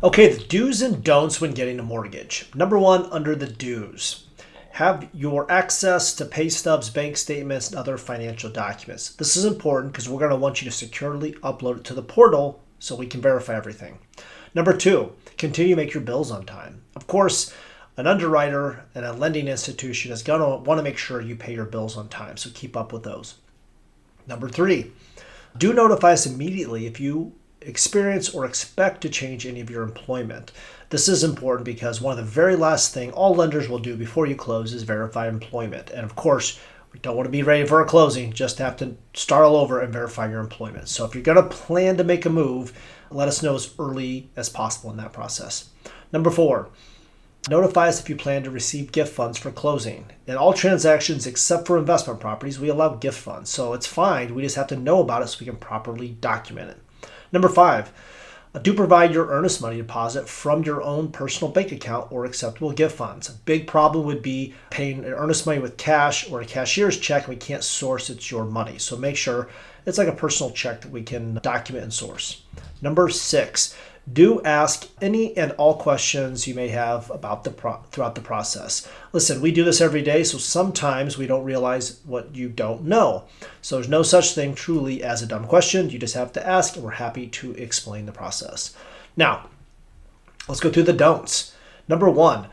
Okay, the do's and don'ts when getting a mortgage. Number one, under the do's, have your access to pay stubs, bank statements, and other financial documents. This is important because we're going to want you to securely upload it to the portal so we can verify everything. Number two, continue to make your bills on time. Of course, an underwriter and a lending institution is going to want to make sure you pay your bills on time, so keep up with those. Number three, do notify us immediately if you experience or expect to change any of your employment. This is important because one of the very last thing all lenders will do before you close is verify employment. And of course, we don't want to be ready for a closing, just have to start all over and verify your employment. So if you're going to plan to make a move, let us know as early as possible in that process. Number four, notify us if you plan to receive gift funds for closing. In all transactions except for investment properties, we allow gift funds. So it's fine. We just have to know about it so we can properly document it. Number five, do provide your earnest money deposit from your own personal bank account or acceptable gift funds. A big problem would be paying earnest money with cash or a cashier's check, and we can't source it's your money. So make sure it's like a personal check that we can document and source. Number six, do ask any and all questions you may have about throughout the process. Listen, we do this every day, so sometimes we don't realize what you don't know. So there's no such thing truly as a dumb question. You just have to ask, and we're happy to explain the process. Now, let's go through the don'ts. Number one,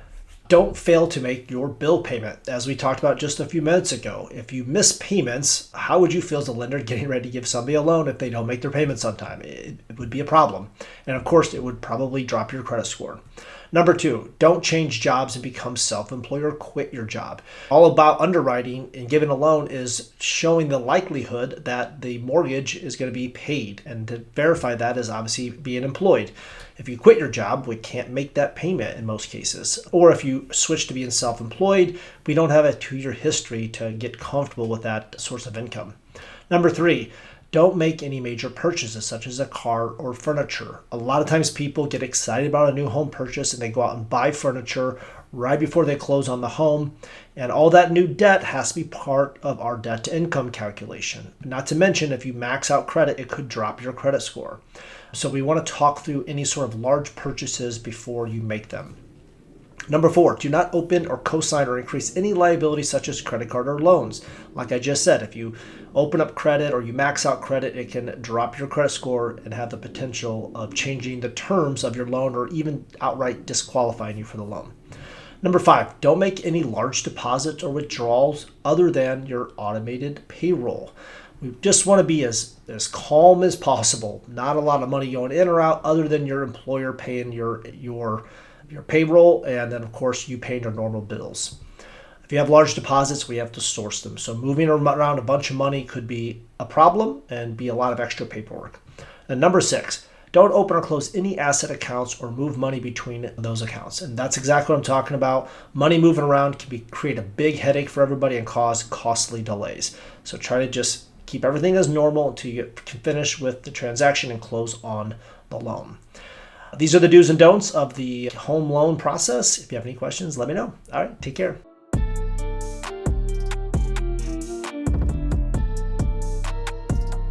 don't fail to make your bill payment. As we talked about just a few minutes ago, if you miss payments, how would you feel as a lender getting ready to give somebody a loan if they don't make their payments on time? It would be a problem. And of course, it would probably drop your credit score. Number two, don't change jobs and become self-employed or quit your job. All about underwriting and giving a loan is showing the likelihood that the mortgage is going to be paid. And to verify that is obviously being employed. If you quit your job, we can't make that payment in most cases. Or if you switch to being self-employed, we don't have a 2-year history to get comfortable with that source of income. Number three, don't make any major purchases such as a car or furniture. A lot of times people get excited about a new home purchase and they go out and buy furniture right before they close on the home. And all that new debt has to be part of our debt to income calculation. Not to mention, if you max out credit, it could drop your credit score. So we want to talk through any sort of large purchases before you make them. Number four, do not open or co-sign or increase any liability such as credit card or loans. Like I just said, if you open up credit or you max out credit, it can drop your credit score and have the potential of changing the terms of your loan or even outright disqualifying you for the loan. Number five, don't make any large deposits or withdrawals other than your automated payroll. We just want to be as calm as possible. Not a lot of money going in or out other than your employer paying your payroll, and then of course you paying your normal bills. If you have large deposits, we have to source them. So moving around a bunch of money could be a problem and be a lot of extra paperwork. And number six, don't open or close any asset accounts or move money between those accounts. And that's exactly what I'm talking about. Money moving around can create a big headache for everybody and cause costly delays. So try to just keep everything as normal until you can finish with the transaction and close on the loan. These are the do's and don'ts of the home loan process. If you have any questions, let me know. All right, take care.